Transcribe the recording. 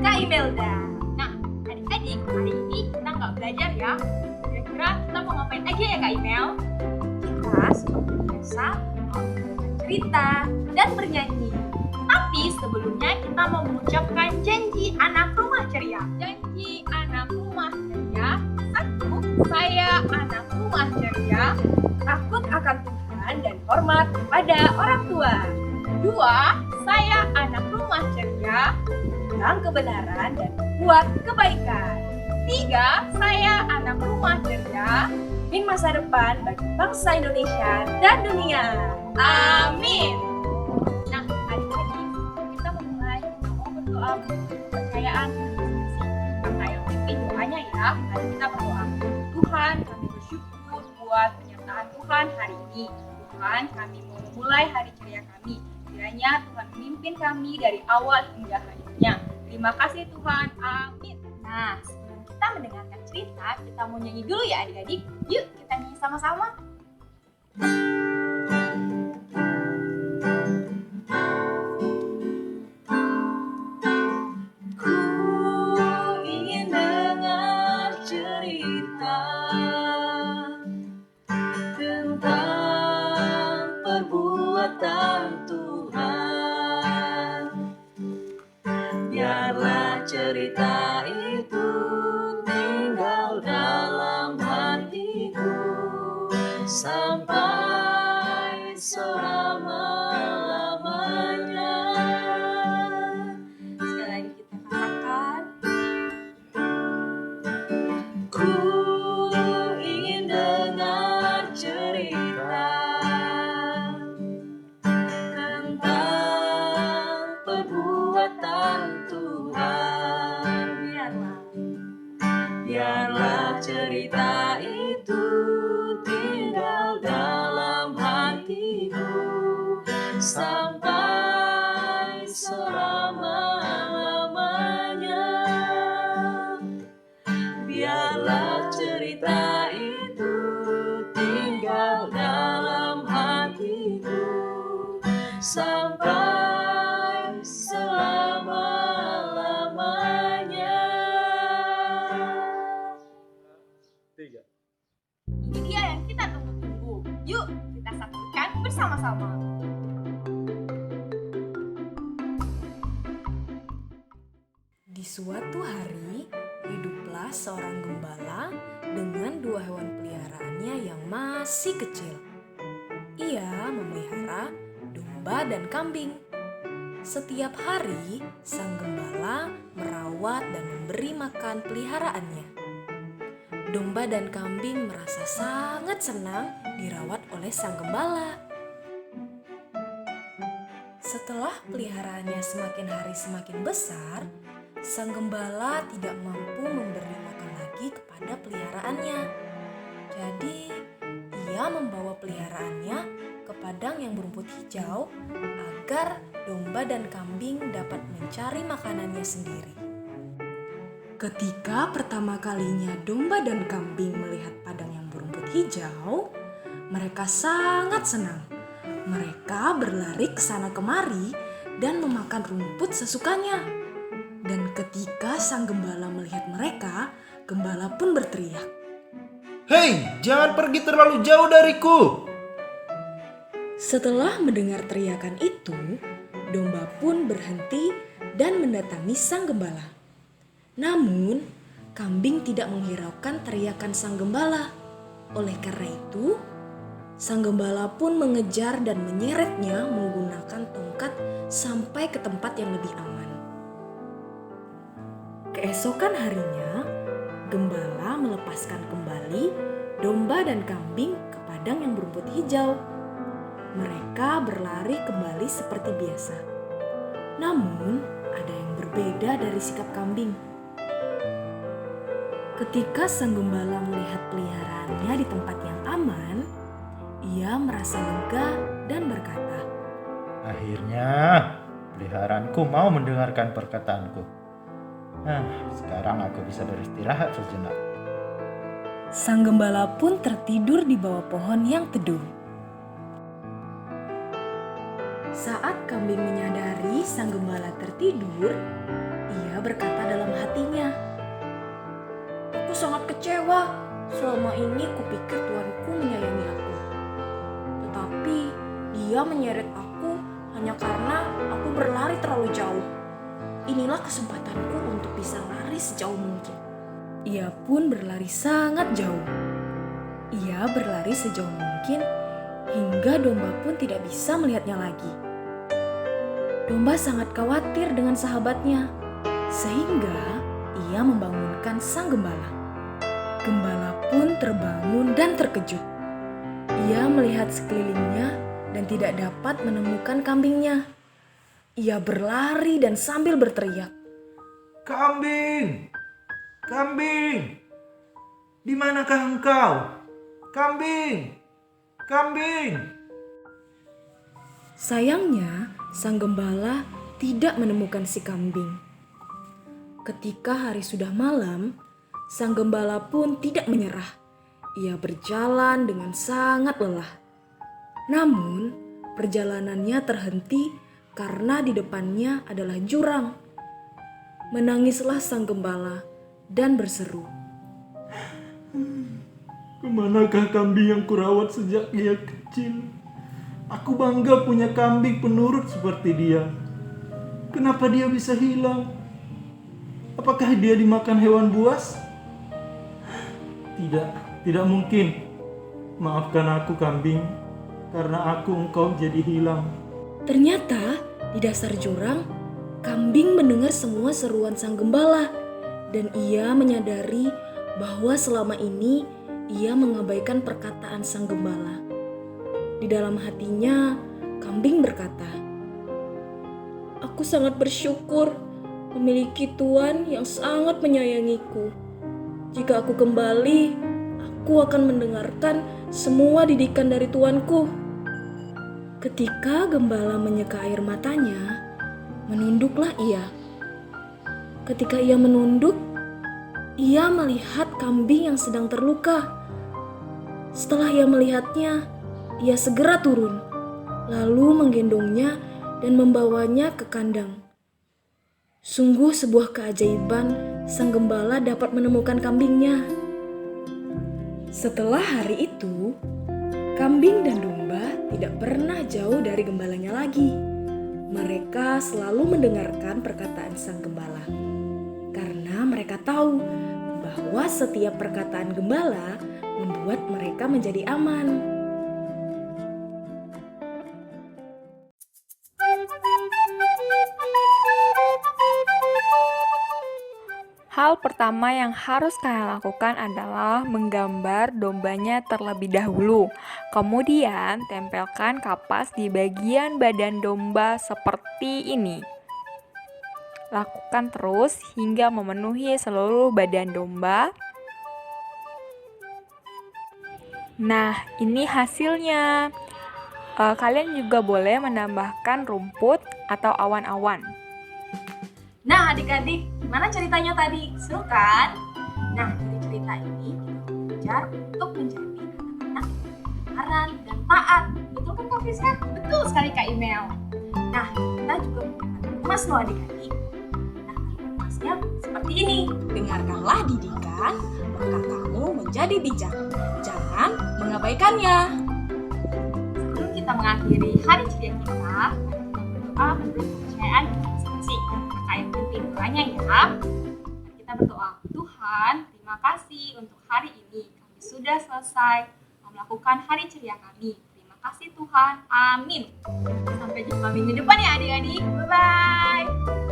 Kak Imelda. Nah, adik-adik, hari ini kita nggak belajar ya. Kira-kira kita mau ngapain aja ya Kak Imel? Kita seperti biasa mau cerita dan bernyanyi. Tapi sebelumnya kita mau mengucapkan janji anak rumah ceria. Janji anak rumah ceria. 1. Saya anak rumah ceria. Takut akan Tuhan dan hormat kepada orang tua. 2. Saya anak rumah ceria. Tentang kebenaran dan buat kebaikan. 3. Saya anak rumah ceria. Ingin masa depan bagi bangsa Indonesia dan dunia. Amin. Nah, adik-adik, kita memulai mau berdoa kepercayaan karena yang pimpin doanya ya. Mari kita berdoa. Tuhan, kami bersyukur buat penyertaan Tuhan hari ini. Tuhan, kami mau memulai hari ceria kami. Kiranya Tuhan memimpin kami dari awal hingga akhirnya. Terima kasih Tuhan. Amin. Nah, sebelum kita mendengarkan cerita, kita mau nyanyi dulu ya adik-adik. Yuk kita nyanyi sama-sama. Ku ingin dengar cerita tentang perbuatan Tuhan. Biarlah cerita itu tinggal dalam hatiku sampai selama-lamanya. Sekali lagi kita katakan, ku ingin dengar cerita tentang perbuatan Tuhan. Biarlah cerita itu tinggal dalam hatiku sampai selama-lamanya. Biarlah cerita itu tinggal dalam hatiku sampai selama-lamanya. 3. Ini dia yang kita tunggu-tunggu. Yuk kita saksikan bersama-sama. Di suatu hari, hiduplah seorang gembala dengan 2 hewan peliharaannya yang masih kecil. Ia memelihara domba dan kambing. Setiap hari, sang gembala merawat dan memberi makan peliharaannya. Domba dan kambing merasa sangat senang dirawat oleh sang gembala. Setelah peliharaannya semakin hari semakin besar, sang gembala tidak mampu memberi makan lagi kepada peliharaannya. Jadi, ia membawa peliharaannya ke padang yang berumput hijau agar domba dan kambing dapat mencari makanannya sendiri. Ketika pertama kalinya domba dan kambing melihat padang yang berumput hijau, mereka sangat senang. Mereka berlari ke sana kemari dan memakan rumput sesukanya. Dan ketika sang gembala melihat mereka, gembala pun berteriak, Hei, jangan pergi terlalu jauh dariku. Setelah mendengar teriakan itu, domba pun berhenti dan mendatangi sang gembala. Namun, kambing tidak menghiraukan teriakan sang gembala. Oleh karena itu, sang gembala pun mengejar dan menyeretnya menggunakan tongkat sampai ke tempat yang lebih aman. Keesokan harinya, gembala melepaskan kembali domba dan kambing ke padang yang berumput hijau. Mereka berlari kembali seperti biasa. Namun, ada yang berbeda dari sikap kambing. Ketika sang gembala melihat peliharaannya di tempat yang aman, ia merasa lega dan berkata, Akhirnya, peliharaanku mau mendengarkan perkataanku. Sekarang aku bisa beristirahat sejenak. Sang gembala pun tertidur di bawah pohon yang teduh. Saat kambing menyadari sang gembala tertidur, ia Ia berkata dalam hatinya, "Aku sangat kecewa. Selama ini kupikir tuanku menyayangi aku. Tetapi dia menyeret aku hanya karena aku berlari terlalu jauh. Inilah kesempatanku untuk bisa lari sejauh mungkin." Ia pun berlari sangat jauh. Ia berlari sejauh mungkin hingga domba pun tidak bisa melihatnya lagi. Domba sangat khawatir dengan sahabatnya, sehingga ia membangunkan sang gembala. Gembala pun terbangun dan terkejut. Ia melihat sekelilingnya dan tidak dapat menemukan kambingnya. Ia berlari dan sambil berteriak, Kambing! Kambing! Di manakah engkau? Kambing! Kambing! Sayangnya, sang gembala tidak menemukan si kambing. Ketika hari sudah malam, sang gembala pun tidak menyerah. Ia berjalan dengan sangat lelah. Namun, perjalanannya terhenti karena di depannya adalah jurang. Menangislah sang gembala dan berseru, Kemanakah kambing yang kurawat sejak dia kecil? Aku bangga punya kambing penurut seperti dia. Kenapa dia bisa hilang? Apakah dia dimakan hewan buas? Tidak mungkin. Maafkan aku kambing, karena engkau jadi hilang. Ternyata di dasar jurang, kambing mendengar semua seruan sang gembala dan ia menyadari bahwa selama ini ia mengabaikan perkataan sang gembala. Di dalam hatinya, kambing berkata, "Aku sangat bersyukur memiliki tuan yang sangat menyayangiku. Jika aku kembali, aku akan mendengarkan semua didikan dari tuanku." Ketika gembala menyeka air matanya, menunduklah ia. Ketika ia menunduk, ia melihat kambing yang sedang terluka. Setelah ia melihatnya, ia segera turun, lalu menggendongnya dan membawanya ke kandang. Sungguh sebuah keajaiban sang gembala dapat menemukan kambingnya. Setelah hari itu, kambing dan domba tidak pernah jauh dari gembalanya lagi. Mereka selalu mendengarkan perkataan sang gembala, karena mereka tahu bahwa setiap perkataan gembala membuat mereka menjadi aman. Hal pertama yang harus kalian lakukan adalah menggambar dombanya terlebih dahulu. Kemudian, tempelkan kapas di bagian badan domba seperti ini. Lakukan terus hingga memenuhi seluruh badan domba. Nah, ini hasilnya. Kalian juga boleh menambahkan rumput atau awan-awan. Nah adik-adik, gimana ceritanya tadi? Seru kan? Nah dari cerita ini kita belajar untuk menjadi anak-anak yang sabaran dan taat. Betul kan Kak Fiska? Betul sekali Kak Imel. Nah kita juga punya emas loh adik-adik. Nah kalimat emasnya seperti ini. Dengarkanlah didikan, maka kamu menjadi bijak. Jangan mengabaikannya. Sebelum kita mengakhiri hari ceria kita, mari kita berdoa menurut kepercayaan kita masing-masing. Maka yang penting doanya ya. Mari kita berdoa. Tuhan, terima kasih untuk hari ini. Kami sudah selesai melakukan hari ceria kami. Terima kasih Tuhan. Amin. Sampai jumpa minggu depan ya adik-adik. Bye-bye.